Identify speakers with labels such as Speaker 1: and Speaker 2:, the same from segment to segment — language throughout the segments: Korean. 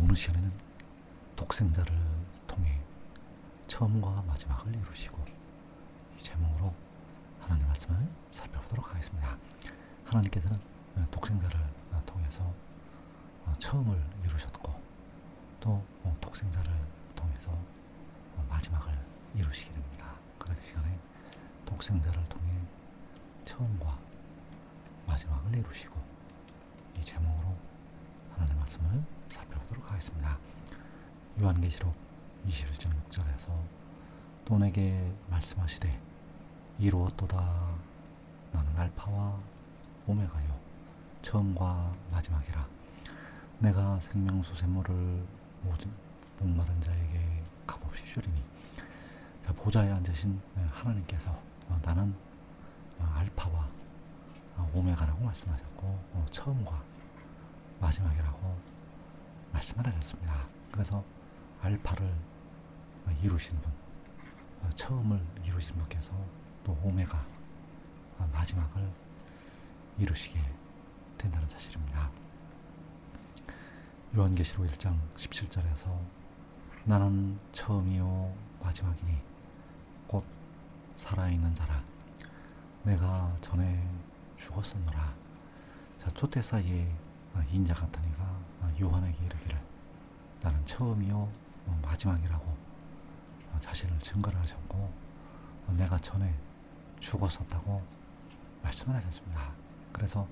Speaker 1: 오늘 시간에는 독생자를 통해 처음과 마지막을 이루시고, 이 제목으로 하나님 말씀을 살펴보도록 하겠습니다. 하나님께서는 독생자를 통해서 처음을 이루셨고, 또 독생자를 통해서 마지막을 이루시게 됩니다. 그래서 시간에 독생자를 통해 처음과 마지막을 이루시고, 이 제목으로 하나님 말씀을 살펴보도록 하겠습니다. 요한계시록 21장 6절에서 또 내게 말씀하시되 이루었도다. 나는 알파와 오메가요 처음과 마지막이라. 내가 생명수 샘물을 목마른 자에게 값없이 주리니. 보좌에 앉으신 하나님께서 나는 알파와 오메가라고 말씀하셨고, 처음과 마지막이라고 말씀을 하셨습니다. 그래서 알파를 이루신 분, 처음을 이루신 분께서 또 오메가, 마지막을 이루시게 된다는 사실입니다. 요한계시록 1장 17절에서 나는 처음이요 마지막이니 곧 살아있는 자라. 내가 전에 죽었었노라. 촛대 사이에 인자 같은 이가 요한에게 이르기를 나는 처음이요 마지막이라고 자신을 증거를 하셨고, 내가 전에 죽었었다고 말씀을 하셨습니다. 그래서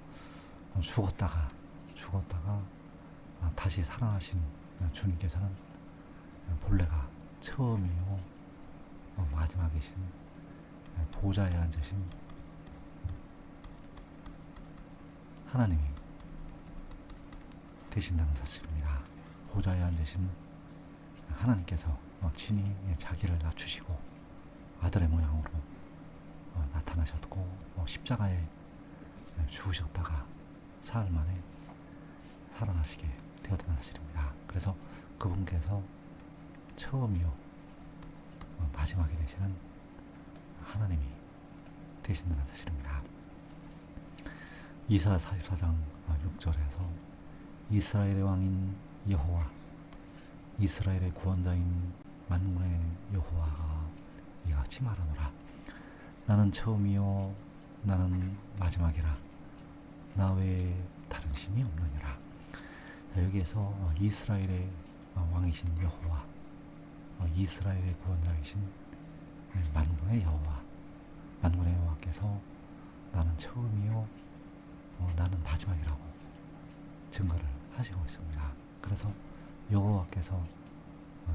Speaker 1: 죽었다가 다시 살아나신 주님께서는 본래가 처음이요 마지막이신 보좌에 앉으신 하나님이 되신다는 사실입니다. 보좌에 앉으신 하나님께서 친히 자기를 낮추시고 아들의 모양으로 나타나셨고, 십자가에 죽으셨다가 사흘 만에 살아나시게 되었다는 사실입니다. 그래서 그분께서 처음이요 마지막이 되시는 하나님이 되신다는 사실입니다. 이사야 44장 6절에서 이스라엘의 왕인 여호와, 이스라엘의 구원자인 만군의 여호와가 이같이 말하노라. 나는 처음이요 나는 마지막이라. 나 외에 다른 신이 없느니라. 여기에서 이스라엘의 왕이신 여호와, 이스라엘의 구원자이신 만군의 여호와, 만군의 여호와께서 나는 처음이요 나는 마지막이라고 증거를 하시고 있습니다. 그래서 여호와께서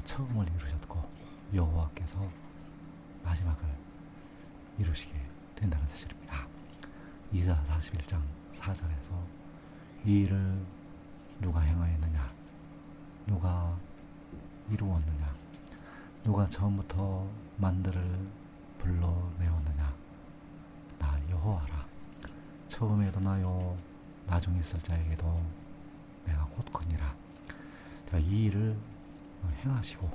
Speaker 1: 처음을 이루셨고 여호와께서 마지막을 이루시게 된다는 사실입니다. 이사야 41장 4절에서 이 일을 누가 행하였느냐, 누가 이루었느냐, 누가 처음부터 만들을 불러내었느냐, 나 여호와라. 처음에도 나요 나중에 있을 자에게도 내가 곧 거니라. 이 일을 행하시고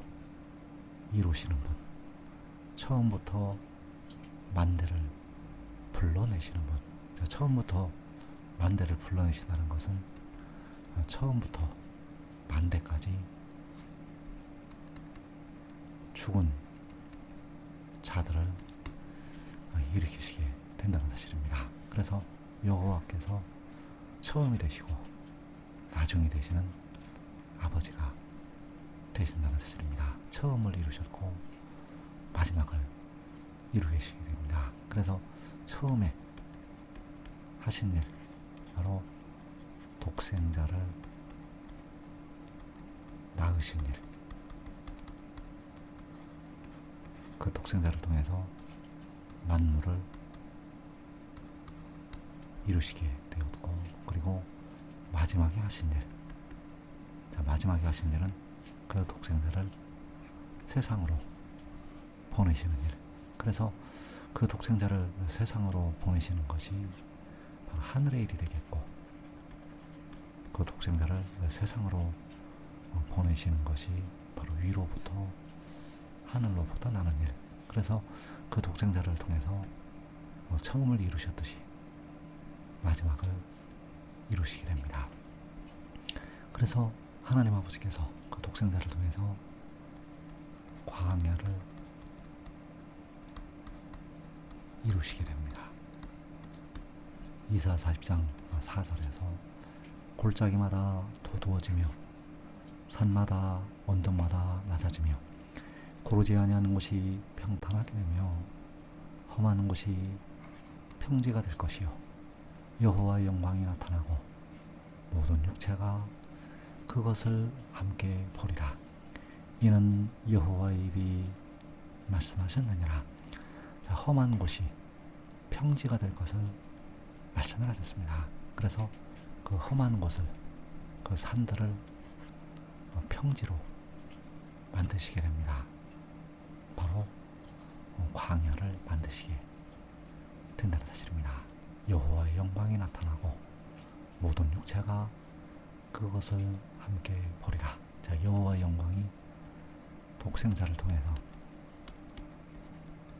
Speaker 1: 이루시는 분, 처음부터 만대를 불러내시는 분. 처음부터 만대를 불러내신다는 것은 처음부터 만대까지 죽은 자들을 일으키시게 된다는 사실입니다. 그래서 여호와께서 처음이 되시고 나중이 되시는 아버지가 되신다는 사실입니다. 처음을 이루셨고 마지막을 이루시게 됩니다. 그래서 처음에 하신 일, 바로 독생자를 낳으신 일, 그 독생자를 통해서 만물을 이루시게 되었고, 그리고 마지막에 하신 일, 마지막에 하신 일은 그 독생자를 세상으로 보내시는 일. 그래서 그 독생자를 세상으로 보내시는 것이 바로 하늘의 일이 되겠고, 그 독생자를 세상으로 보내시는 것이 바로 위로부터 하늘로부터 나는 일. 그래서 그 독생자를 통해서 처음을 이루셨듯이 마지막을 이루시게 됩니다. 그래서 하나님 아버지께서 그 독생자를 통해서 광야를 이루시게 됩니다. 이사 40장 4절에서 골짜기마다 도두어지며 산마다 언덕마다 낮아지며 고르지 아니하는 곳이 평탄하게 되며 험한 곳이 평지가 될 것이요 여호와의 영광이 나타나고 모든 육체가 그것을 함께 보리라. 이는 여호와의 입이 말씀하셨느니라. 자, 험한 곳이 평지가 될 것을 말씀을 하셨습니다. 그래서 그 험한 곳을, 그 산들을 평지로 만드시게 됩니다. 바로 광야를 만드시게 된다는 사실입니다. 여호와의 영광이 나타나고 모든 육체가 그것을 함께 보리라. 자, 여호와의 영광이 독생자를 통해서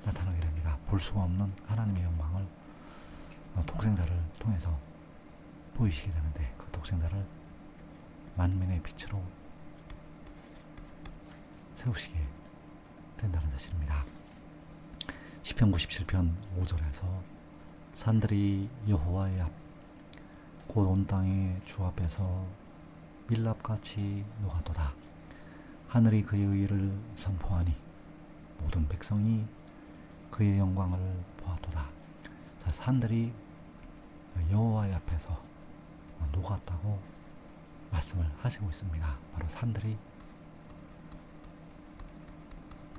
Speaker 1: 나타나게 됩니다. 볼 수가 없는 하나님의 영광을 독생자를 통해서 보이시게 되는데, 그 독생자를 만민의 빛으로 세우시게 된다는 사실입니다. 시편 97편 5절에서 산들이 여호와의 앞 곧 온 땅의 주 앞에서 밀랍같이 녹아도다. 하늘이 그의 의를 선포하니 모든 백성이 그의 영광을 보았도다. 자, 산들이 여호와의 앞에서 녹았다고 말씀을 하시고 있습니다. 바로 산들이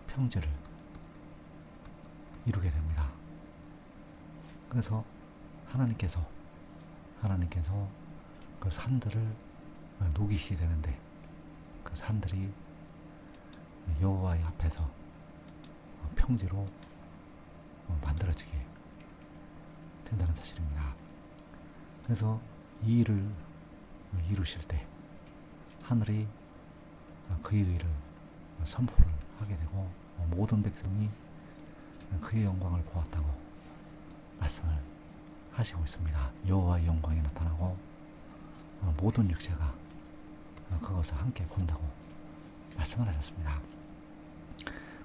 Speaker 1: 평지를 이루게 됩니다. 그래서 하나님께서 그 산들을 녹이시게 되는데, 그 산들이 여호와의 앞에서 평지로 만들어지게 된다는 사실입니다. 그래서 이 일을 이루실 때 하늘이 그의 의를 선포를 하게 되고 모든 백성이 그의 영광을 보았다고 말씀을 하시고 있습니다. 여호와의 영광이 나타나고 모든 육체가 그것을 함께 본다고 말씀을 하셨습니다.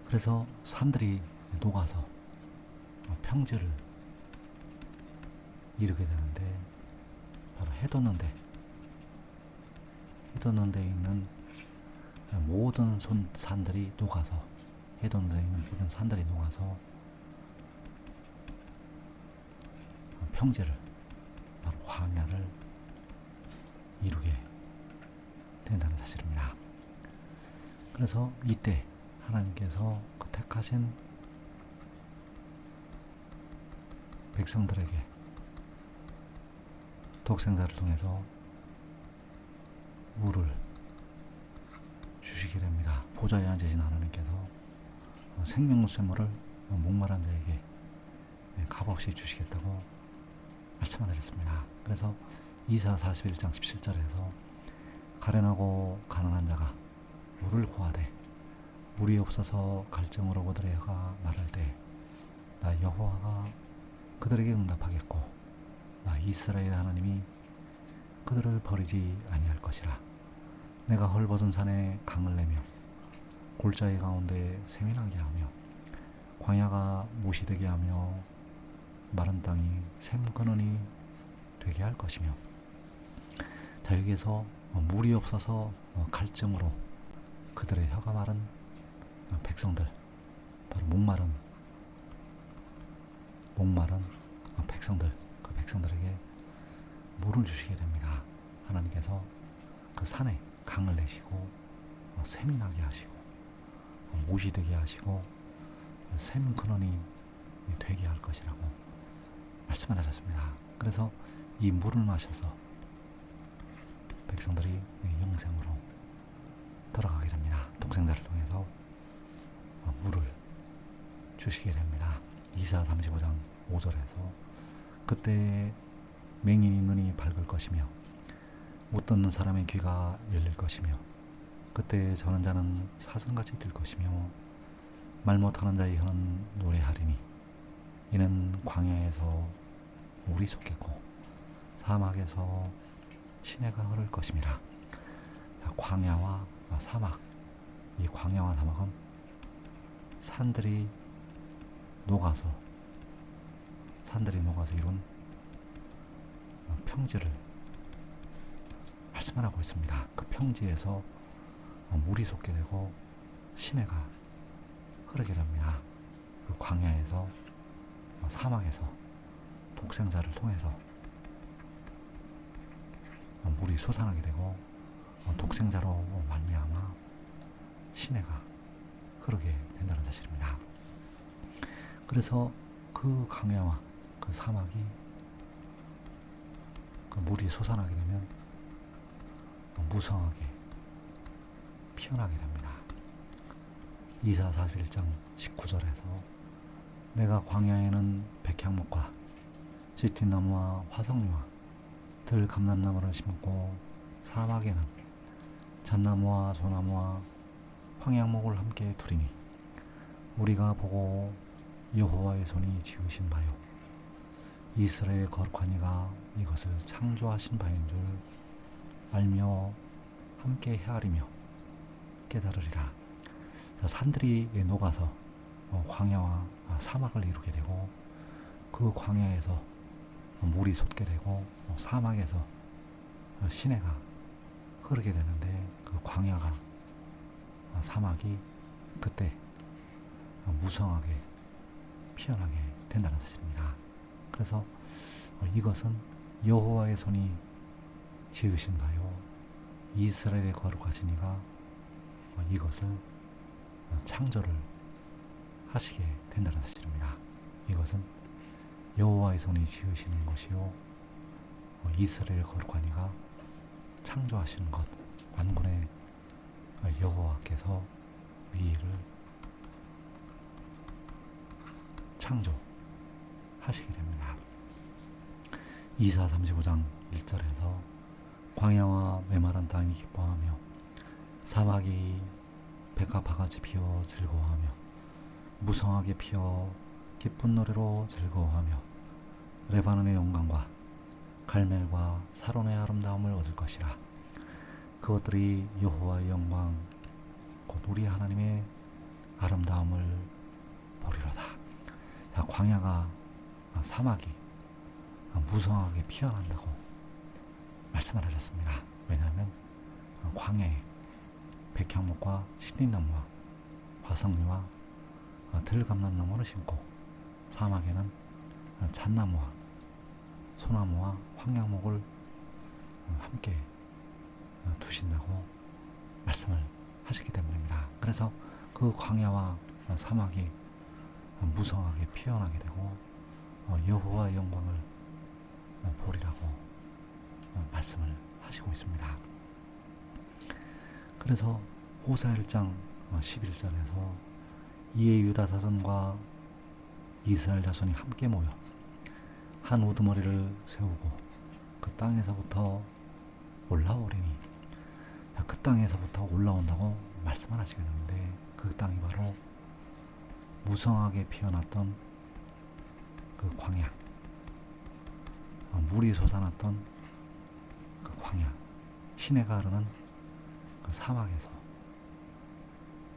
Speaker 1: 그래서 산들이 녹아서 평지를 이루게 되는데, 바로 해돋는데 있는 모든 산들이 녹아서, 해돋는데 있는 모든 산들이 녹아서 평지를, 바로 광야를 이루게 된다는 사실입니다. 그래서 이때 하나님께서 그 택하신 백성들에게 독생자를 통해서 물을 주시게 됩니다. 보좌에 앉으신 하나님께서 생명샘물을 목마른 자에게 값없이 주시겠다고 말씀을 하셨습니다. 그래서 이사 41장 17절에서 가련하고 가난한 자가 물을 구하되 물이 없어서 갈증으로 그들의 혀가 마를 때 나 여호와가 그들에게 응답하겠고 나 이스라엘 하나님이 그들을 버리지 아니할 것이라. 내가 헐벗은 산에 강을 내며 골짜기 가운데 샘이 나게 하며 광야가 못이 되게 하며 마른 땅이 샘 근원이 되게 할 것이며. 자, 여기에서 물이 없어서 갈증으로 그들의 혀가 마른 백성들, 바로 목마른 백성들, 그 백성들에게 물을 주시게 됩니다. 하나님께서 그 산에 강을 내시고 샘이 나게 하시고 못이 되게 하시고 샘 근원이 되게 할 것이라고 말씀을 하셨습니다. 그래서 이 물을 마셔서 백성들이 영생으로 들어가게 됩니다. 독생자를 통해서 물을 주시게 됩니다. 이사 35장 5절에서 그때 맹인이 눈이 밝을 것이며 못 듣는 사람의 귀가 열릴 것이며 그때 저는 자는 사슴같이 뛸 것이며 말 못하는 자의 혀는 노래하리니 이는 광야에서 물이 솟겠고 사막에서 시내가 흐를 것임이라. 광야와 사막, 이 광야와 사막은 산들이 녹아서 이룬 평지를 말씀을 하고 있습니다. 그 평지에서 물이 솟게 되고 시내가 흐르게 됩니다. 그 광야에서 사막에서 독생자를 통해서 물이 솟아나게 되고 독생자로 말미암아 시내가 흐르게 된다는 사실입니다. 그래서 그 광야와 그 사막이 그 물이 솟아나게 되면 무성하게 피어나게 됩니다. 이사 41장 19절에서 내가 광야에는 백향목과 지틴나무와 화석류와 들감람나무를 심고 사막에는 잣나무와 소나무와 황양목을 함께 두리니 우리가 보고 여호와의 손이 지으신 바요 이스라엘의 거룩한 이가 이것을 창조하신 바인 줄 알며 함께 헤아리며 깨달으리라. 산들이 녹아서 광야와 사막을 이루게 되고 그 광야에서 물이 솟게 되고 사막에서 시내가 흐르게 되는데 그 광야가 사막이 그때 무성하게 피어나게 된다는 사실입니다. 그래서 이것은 여호와의 손이 지으신 바요 이스라엘의 거룩하신 이가 이것을 창조를 하시게 된다는 사실입니다. 이것은 여호와의 손이 지으시는 것이요 이스라엘 거룩한 이가 창조하시는 것, 만군의 여호와께서 이 일을 창조하시게 됩니다. 이사 35장 1절에서 광야와 메마른 땅이 기뻐하며 사막이 백합화같이 피어 즐거워하며 무성하게 피어 기쁜 노래로 즐거워하며 레바논의 영광과 갈멜과 사론의 아름다움을 얻을 것이라. 그것들이 여호와의 영광 곧 우리 하나님의 아름다움을 보리로다. 광야가 사막이 무성하게 피어난다고 말씀을 하셨습니다. 왜냐하면 광야에 백향목과 신림나무와 화석류와 들감람나무를 심고 사막에는 잣나무와 소나무와 황양목을 함께 두신다고 말씀을 하셨기 때문입니다. 그래서 그 광야와 사막이 무성하게 피어나게 되고 여호와의 영광을 보리라고 말씀을 하시고 있습니다. 그래서 호사 1장 11절에서 이에 유다 자손과 이스라엘 자손이 함께 모여 한 우두머리를 세우고 그 땅에서부터 올라오리니, 그 땅에서부터 올라온다고 말씀을 하시겠는데 그 땅이 바로 무성하게 피어났던 그 광야, 물이 솟아났던 그 광야, 시내가 흐르는 그 사막에서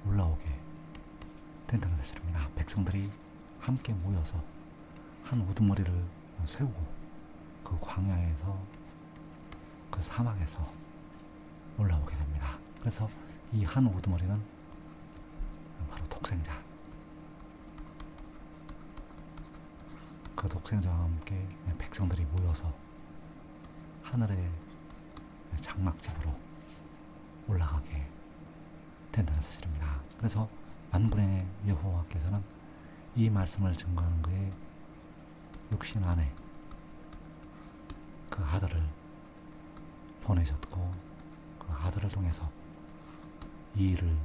Speaker 1: 올라오게 된다는 사실입니다. 백성들이 함께 모여서 한 우두머리를 세우고 그 광야에서 그 사막에서 올라오게 됩니다. 그래서 이 한 우두머리는 바로 독생자, 그 독생자와 함께 백성들이 모여서 하늘의 장막집으로 올라가게 된다는 사실입니다. 그래서 만군의 여호와께서는 이 말씀을 증거하는 그의 육신 안에 그 아들을 보내셨고 그 아들을 통해서 이 일을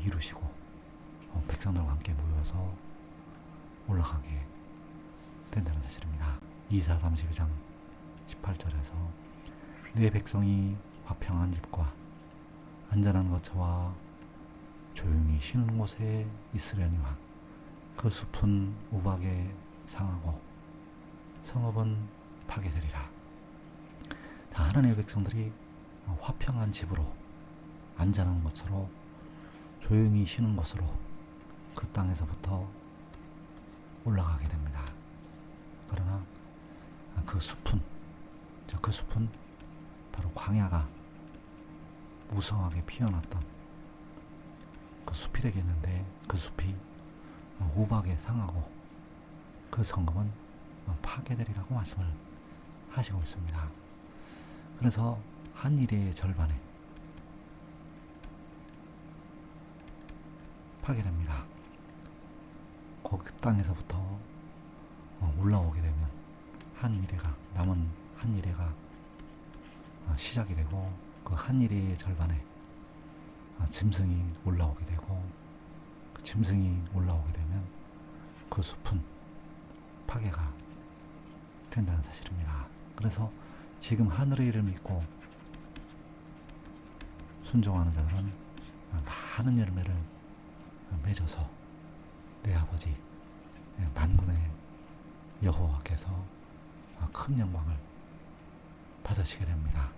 Speaker 1: 이루시고 백성들과 함께 모여서 올라가게 된다는 사실입니다. 이사 32장 18절에서 내 백성이 화평한 집과 안전한 거처와 조용히 쉬는 곳에 있으려니와 그 숲은 우박에 상하고 성읍은 파괴되리라. 다 하나님의 백성들이 화평한 집으로 안전한 곳으로 조용히 쉬는 곳으로 그 땅에서부터 올라가게 됩니다. 그러나 그 숲은 바로 광야가 무성하게 피어났던 그 숲이 되겠는데, 그 숲이 우박에 상하고 그 성금은 파괴되리라고 말씀을 하시고 있습니다. 그래서 한 일의 절반에 파괴됩니다. 그 땅에서부터 올라오게 되면 남은 한 일회가 시작이 되고, 그 한 일회의 절반에 짐승이 올라오게 되고, 그 짐승이 올라오게 되면 그 숲은 파괴가 된다는 사실입니다. 그래서 지금 하늘의 일을 믿고 순종하는 자들은 많은 열매를 맺어서 내 아버지 만군의 여호와께서 큰 영광을 받으시게 됩니다.